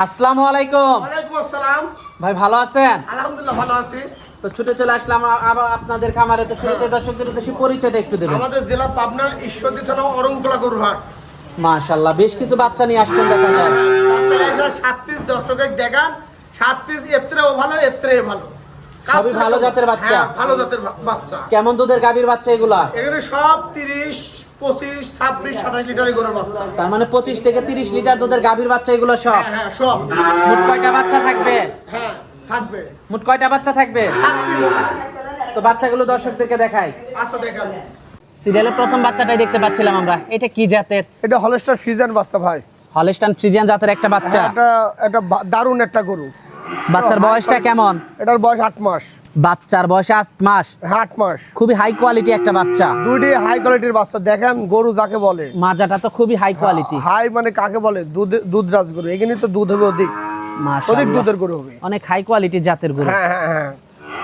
আসসালামু আলাইকুম। ওয়ালাইকুম আসসালাম। ভাই ভালো আছেন? আলহামদুলিল্লাহ ভালো আছি। তো ছুটে চলে আসলাম আবার আপনাদের খামারে। তো শুরুতে দর্শকদের উদ্দেশ্যে পরিচয়টা একটু দেবেন। আমাদের জেলা পাবনা ঈশ্বরদী থানা অরংকোলা গরুহাট। মাশাআল্লাহ, বেশ কিছু বাচ্চা নিয়ে আসছেন দেখা যায়। বাচ্চা 7 পিস দর্শকের দেখান, 7 পিস এত্রেও ভালো এত্রেও ভালো। সবই ভালো জাতের বাচ্চা। হ্যাঁ, ভালো জাতের বাচ্চা। কেমন দুধের গাভীর বাচ্চা এগুলা? এখানে সব 30, 25, 26, 27 লিটারের গরুর বাচ্চা। তার মানে 25 থেকে 30 লিটার দুধের গাভীর বাচ্চা এগুলো সব? হ্যাঁ হ্যাঁ সব। মোট কয়টা বাচ্চা থাকবে? হ্যাঁ থাকবে। মোট কয়টা বাচ্চা থাকবে? 7 পিস। তো বাচ্চাগুলো দর্শকদেরকে দেখাই। আচ্ছা দেখান। সিরিয়ালের প্রথম বাচ্চাটাই দেখতে পাচ্ছিলাম আমরা। এটা কি জাতের? এটা হলস্টার ফ্রিজিয়ান বাচ্চা ভাই। হলস্টাইন ফ্রিজিয়ান জাতের একটা বাচ্চা। এটা দারুণ একটা গরু। বাচ্চার বয়সটা কেমন? এটার বয়স 8 মাস। বাচ্চার বয়স 8 মাস। 8 মাস। খুবই হাই কোয়ালিটি একটা বাচ্চা। দুইটি হাই কোয়ালিটির বাচ্চা। দেখেন গরু যাকে বলে, মাজাটা তো খুবই হাই কোয়ালিটি। হাই মানে কাকে বলে? দুধরাজ গরু। এখানে তো দুধ হবে অধিক, অধিক মাশাআল্লাহ, দুধের গরু হবে। অনেক হাই কোয়ালিটির জাতের গরু। হ্যাঁ হ্যাঁ হ্যাঁ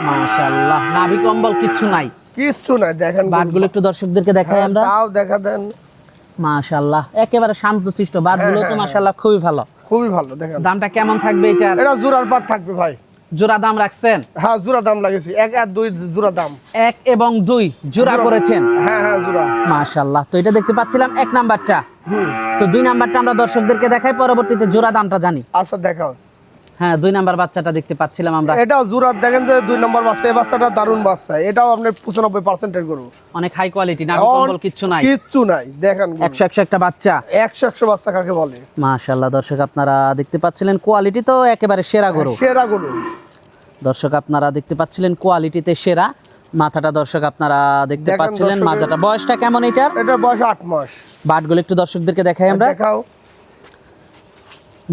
মাশাআল্লাহ, নাভি কম্বল কিচ্ছু নাই। কিচ্ছু নাই। দেখেন বাটগুলো একটু দর্শকদেরকে দেখাই হ্যাঁ, আমরা। তাও দেখা দেন। মাশাআল্লাহ, একেবারে শান্তশিষ্ট। বাটগুলো তো হ্যাঁ, মাশাআল্লাহ খুবই ভালো। খুবই ভালো। দেখেন দামটা কেমন থাকবে এটার? এটা জোড়ার পাত থাকবে ভাই। জোড়া দাম রাখছেন? হ্যাঁ জোড়া দাম লাগেছে। 1 আর 2 জোড়া দাম। 1 এবং 2 জোড়া করেছেন? হ্যাঁ হ্যাঁ জোড়া। মাশাআল্লাহ। তো এটা দেখতে পাচ্ছিলাম 1 নাম্বারটা। তো 2 নাম্বারটা আমরা দর্শকদেরকে দেখাই, পরবর্তীতে জোড়া দামটা জানি। আচ্ছা দেখাও। হ্যাঁ 2 নাম্বার বাচ্চাটা দেখতে পাচ্ছিলাম আমরা। এটা জোড়া দেখেন যে 2 নম্বর বাচ্চা। এই বাচ্চাটা দারুণ বাচ্চা। এটাও আপনার 95% এর গরু। অনেক হাই কোয়ালিটি, নাভি কম্বল কিচ্ছু নাই। কিচ্ছু নাই। দেখেন 100 একটা বাচ্চা। 100 বাচ্চা কাকে বলে। মাশাআল্লাহ, দর্শক আপনারা দেখতে পাচ্ছিলেন কোয়ালিটি তো একেবারে সেরা গরু। সেরা গরু। দর্শক আপনারা দেখতে পাচ্ছিলেন কোয়ালিটিতে সেরা। মাথাটা দর্শক আপনারা দেখতে দেখেন পাচ্ছিলেন। দর্শকের- মাথাটা বয়সটা কেমন এটার? এটা বয়স 8 মাস। বাটগুলো একটু দর্শকদেরকে দেখাই আমরা। দেখাও।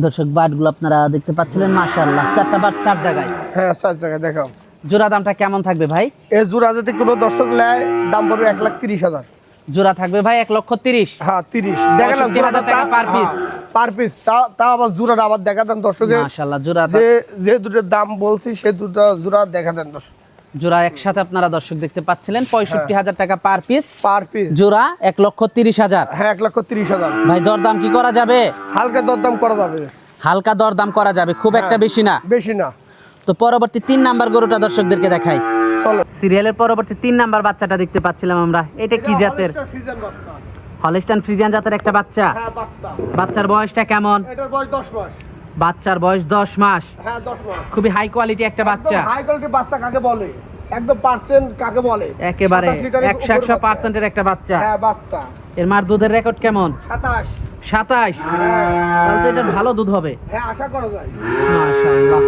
দর্শক বাটগুলো আপনারা দেখতে পাচ্ছিলেন। মাশাআল্লাহ, 4টা বাট 4 জায়গায়। হ্যাঁ 4 জায়গায় দেখাও। জোড়া দামটা কেমন থাকবে ভাই? এই জোড়া যদি কোনো দর্শক নেয় দাম পড়বে 1,30,000। জোড়া থাকবে ভাই 1,30,000। হ্যাঁ 30। দেখেন না 65,000 টাকা per piece। Per piece. তা আবার জোড়াটা আবার দেখা দেন দর্শকের। মাশাআল্লাহ, জোড়া যে দুটোর দাম বলছি সে দুটো জোড়া দেখা দেন দর্শক। জোড়া একসাথে আপনারা দর্শক দেখতে পাচ্ছিলেন 65,000 টাকা পার পিস। পার পিস জোড়া 1,30,000। হ্যাঁ 1,30,000। ভাই দরদাম কি করা যাবে? হালকা দরদাম করা যাবে। হালকা দরদাম করা যাবে, খুব একটা বেশি না। বেশি না। তো পরবর্তী 3 নাম্বার গরুটা দর্শকদেরকে দেখাই। চলো। সিরিয়ালের পরবর্তী 3 নাম্বার বাচ্চাটা দেখতে পাচ্ছিলাম আমরা। এটা কি জাতের? হলস্টাইন ফ্রিজিয়ান জাতের একটা বাচ্চা। হ্যাঁ বাচ্চা। বাচ্চার বয়সটা কেমন? এটার বয়স 10 মাস। বাচ্চার বয়স 10 মাস। হ্যাঁ 10 মাস। খুবই হাই কোয়ালিটি একটা বাচ্চা। হাই কোয়ালিটির বাচ্চা কাকে বলে? একদম পার্সেন্ট কাকে বলে? একেবারে 27 লিটারের উপরে 100% এর একটা বাচ্চা। হ্যাঁ বাচ্চা। এর মার দুধের রেকর্ড কেমন? 27। 27। তাহলে তো এটার ভালো দুধ হবে। হ্যাঁ আশা করা যায়। মাশাআল্লাহ।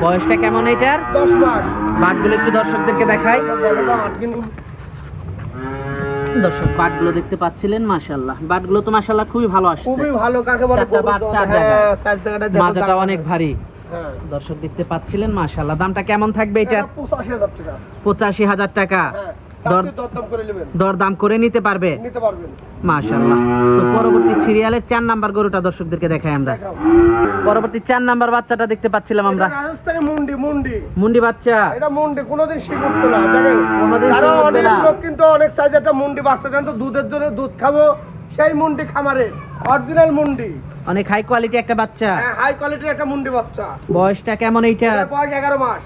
বয়সটা কেমন এটার? 10 মাস। বাটগুলো একটু দর্শকদেরকে দেখাই। কিন্তু দর্শক বাটগুলো দেখতে পাচ্ছিলেন। মাশাআল্লাহ, বাটগুলো তো মাশাআল্লাহ খুবই ভালো আসছে। খুবই ভালো কাকে বলে? 4টা বাট 4 হ্যাঁ জায়গায়। 4 জায়গাটা দেখো। মাজাটা অনেক ভারী। হ্যাঁ দর্শক দেখতে পাচ্ছিলেন। মাশাআল্লাহ, দামটা কেমন থাকবে এটার? 85,000 টাকা। 85,000 টাকা। হ্যাঁ দর- দরদাম করে নেবেন। দরদাম করে নিতে পারবে। নিতে পারবেন। মাশাআল্লাহ। তো পরবর্তী সিরিয়ালের 4 নাম্বার গরুটা দর্শকদেরকে দেখাই আমরা। দেখাও। পরবর্তী 4 নাম্বার বাচ্চাটা দেখতে পাচ্ছিলাম আমরা। এটা রাজস্থানি মুন্ডি। মুন্ডি বাচ্চা। এটা মুন্ডি কোনোদিন শিখ উঠতো না। দেখেন কোনোদিন কারণ শিখ উঠবে অনেক না। লোক কিন্তু অনেক সাইজ একটা মুন্ডি বাচ্চা দেন তো দুধের জন্য দুধ খাবো সেই মুন্ডি খামারে অরিজিনাল মুন্ডি। অনেক হাই কোয়ালিটি একটা বাচ্চা। হ্যাঁ হাই কোয়ালিটির একটা মুন্ডি বাচ্চা। বয়সটা কেমন এইটার? এটার বয়স 11 মাস।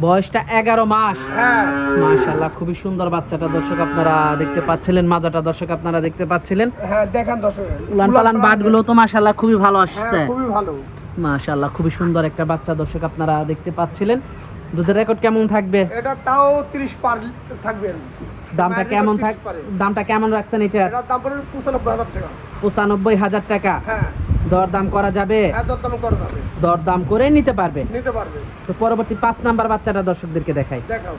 বয়সটা 11 মাস। হ্যাঁ মাশাআল্লাহ, খুবই সুন্দর বাচ্চাটা দর্শক আপনারা দেখতে পাচ্ছিলেন। মাজাটা দর্শক আপনারা দেখতে পাচ্ছিলেন। হ্যাঁ দেখেন দর্শক উলান পালান বাটগুলো তো মাশাআল্লাহ খুবই ভালো আসছে। হ্যাঁ খুবই ভালো। মাশাআল্লাহ, খুবই সুন্দর একটা বাচ্চা দর্শক আপনারা দেখতে পাচ্ছিলেন। দুধের রেকর্ড কেমন থাকবে? এটা তাও 30 পার থাকবেন। দামটা কেমন দামটা কেমন রাখছেন এটার? এটার দাম পড়বে 95,000 টাকা। 95,000 টাকা। হ্যাঁ দরদাম করা যাবে? হ্যাঁ দরদাম করা যাবে। দরদাম করে নিতে পারবে। নিতে পারবে। তো পরবর্তী 5 নাম্বার বাচ্চাটা দর্শকদেরকে দেখাই। দেখাও।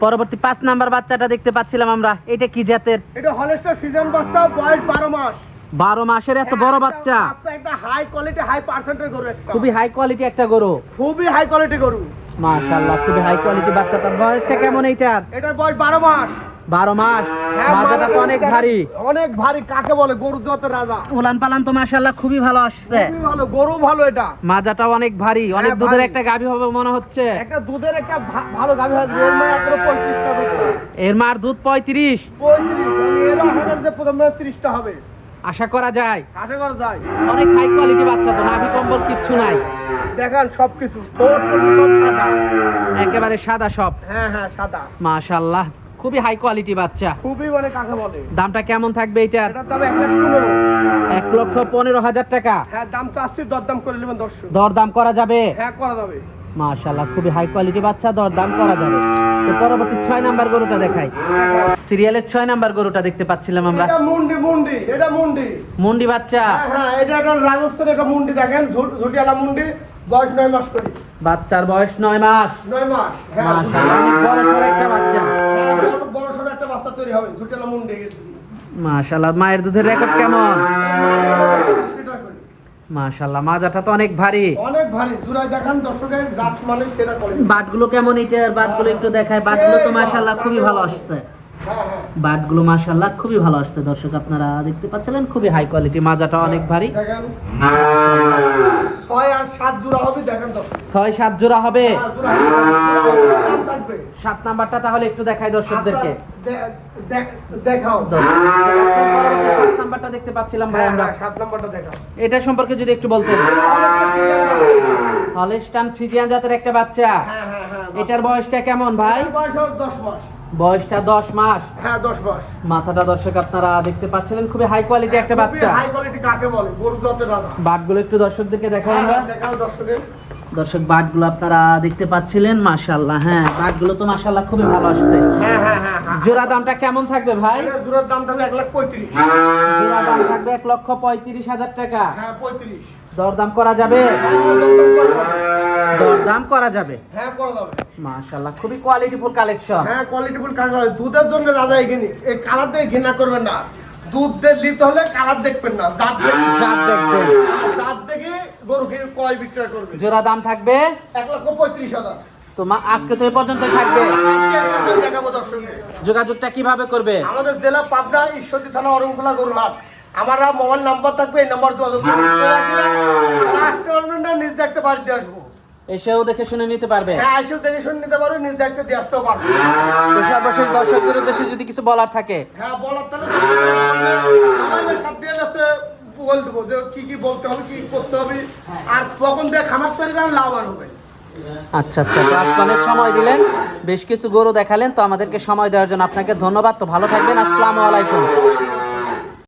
পরবর্তী 5 নাম্বার বাচ্চাটা দেখতে পাচ্ছিলাম আমরা। এটা কি জাতের? এটা হলস্টার ফ্রিজিয়ান বাচ্চা, বয়স 12 মাস। 12 মাসের এত বড় বাচ্চা, একটা হাই কোয়ালিটি হাই পার্সেন্টের গরু, একটা খুবই হাই কোয়ালিটি একটা গরু। খুবই হাই কোয়ালিটি গরু। মাশাআল্লাহ, খুবই হাই কোয়ালিটি বাচ্চাটার বয়সটা কেমন এইটার? এটার বয়স 12 মাস। 12 মাস। হ্যাঁ, মাজাটা তো অনেক ভারী। অনেক ভারী, কাকে বলে গরু যত রাজা। উলান পালান তো মাশাআল্লাহ খুবই ভালো আসছে। খুবই ভালো গরু, ভালো এটা। মাজাটাও অনেক ভারী, অনেক হ্যাঁ, দুধের ভারী। একটা গাভী হবে মনে হচ্ছে। একটা দুধের একটা ভালো গাভী হয়, ওর মা একবারে 35টা দুধ দেয়। এর মার দুধ 35। 35, আমি এর আশা করি যে প্রথমে 30টা হবে, আশা করা যায়। আশা করা যায়। অনেক হাই কোয়ালিটি বাচ্চা তো, নাভি কম্বল কিচ্ছু নাই। দেখেন সবকিছু ঠোঁট সব সাদা, একেবারে সাদা সব। হ্যাঁ হ্যাঁ সাদা। মাশাআল্লাহ, খুবই হাই কোয়ালিটি বাচ্চা। খুবই মানে কাকে বলে। দামটা কেমন থাকবে এটার? এটার দাম 1,15,000। 1,15,000 টাকা। হ্যাঁ, দাম চাচ্ছি, দরদাম করে নেবেন দর্শক। দরদাম করা যাবে? হ্যাঁ, করা যাবে। মাশাআল্লাহ, খুবই হাই কোয়ালিটি বাচ্চা, দরদাম করা যাবে। তো পরবর্তী 6 নাম্বার গরুটা দেখাই। সিরিয়ালের 6 নাম্বার গরুটা দেখতে পাচ্ছিলাম আমরা। এটা মুন্ডি, মুন্ডি, এটা মুন্ডি। মুন্ডি বাচ্চা। হ্যাঁ হ্যাঁ, এটা একটা রাজস্থানের একটা মুন্ডি, দেখেন ঝুটিয়ালা মুন্ডি, বয়স 9 মাস করে। বাচ্চার বয়স 9 মাস। 9 মাস। হ্যাঁ, মাশাআল্লাহ, অনেক বড় সড়ো একটা বাচ্চা। হ্যাঁ, বড় সড়ো একটা বাচ্চা তৈরি হবে, ঝুটিয়ালা মুন্ডি। মাশাআল্লাহ, মায়ের দুধের রেকর্ড কেমন? মাশাআল্লাহ, মাজাটা তো অনেক ভারী। অনেক ভারী, জুরাই দেখান দর্শকের, জাত মানে সেটা করে। বাটগুলো কেমন এটার? বাটগুলো একটু দেখায়। বাটগুলো তো মাশাআল্লাহ খুবই ভালো আসছে। হ্যাঁ হ্যাঁ, বাটগুলো মাশাআল্লাহ খুবই ভালো আসছে। দর্শক আপনারা দেখতে পাচ্ছিলেন, খুবই হাই কোয়ালিটি। মাজাটা অনেক ভারী। দেখেন 6 আর 7 জোড়া হবে, দেখেন দর্শক। 6-7 জোড়া হবে। হ্যাঁ, জোড়া হবে, দাম থাকবে। 7 নাম্বারটা তাহলে একটু দেখাই দর্শকদেরকে। দেখাও। 7 নাম্বারটা দেখতে পাচ্ছিলাম ভাই আমরা। 7 নাম্বারটা দেখাও। এটা সম্পর্কে যদি একটু বলতেন। হলস্টাইন ফ্রিজিয়ান জাতের একটা বাচ্চা। হ্যাঁ হ্যাঁ হ্যাঁ, এটার বয়সটা কেমন ভাই? এর বয়স হলো 10 মাস। বয়সটা 10 মাস। হ্যাঁ, 10 মাস। মাথাটা দর্শক আপনারা দেখতে পাচ্ছিলেন, খুবই হাই কোয়ালিটি একটা বাচ্চা। হাই কোয়ালিটি কাকে বলে, গরু জাতের রাজা। বাটগুলো একটু দর্শকদেরকে দেখাই আমরা। হ্যাঁ, দেখাও দর্শকের। দর্শক বাটগুলো আপনারা দেখতে পাচ্ছিলেন, মাশাআল্লাহ। হ্যাঁ, বাটগুলো তো মাশাআল্লাহ খুবই ভালো আসছে। হ্যাঁ হ্যাঁ হ্যাঁ হ্যাঁ, জোড়া দামটা কেমন থাকবে ভাই? এটার জোড়ার দাম থাকবে 1,35,000। জোড়া দাম থাকবে 1,35,000 টাকা। হ্যাঁ, 35। দরদাম করা যাবে? দরদাম করা যাবে। হ্যাঁ, করা যাবে। মাশাআল্লাহ, খুবই কোয়ালিটিফুল কালেকশন। হ্যাঁ, কোয়ালিটিফুল কাজ হয়। দুধের জন্য রাজা এখানে, এই কালার দিয়ে ঘৃণা করবেন না। দুধ দিয়ে নিতে হলে কালার দেখবেন না, জাত দেখবেন। জাত দেখবেন। জাত দেখে গরু ক্রয় বিক্রয় করবে। জোড়া দাম থাকবে 1,35,000। তো আজকে তো এই পর্যন্ত থাকবে। দেখাবো দর্শককে। যোগাযোগটা কিভাবে করবে? আমাদের জেলা পাবনা, ঈশ্বরদী থানা, অরণকুলা গরুরহাট। আমরা মোবাইল নাম্বার থাকবে, এই নাম্বার যোগাযোগ করবেন। আসতে পারবেন না, নিজ দেখতে বাড়ি দিয়ে আসবো। এসেও দেখে শুনে নিতে পারবে। হ্যাঁ, এসেও দেখে শুনে নিতে পারবে, নিজ দেখতে দিয়ে আসতেও পারবে। তো সর্বশেষ দর্শকদের উদ্দেশ্যে যদি কিছু বলার থাকে। হ্যাঁ, বলার তাহলে মোবাইলের সাথে আছে, বলে দেবো যে কি কি বলতে হবে, কি করতে হবে, আর কখন দিয়ে খামার তৈরি করেন লাভবান হবে। আচ্ছা আচ্ছা, তো আজকে অনেক সময় দিলেন, বেশ কিছু গরু দেখালেন, তো আমাদেরকে সময় দেওয়ার জন্য আপনাকে ধন্যবাদ। তো ভালো থাকবেন, আসসালামু আলাইকুম।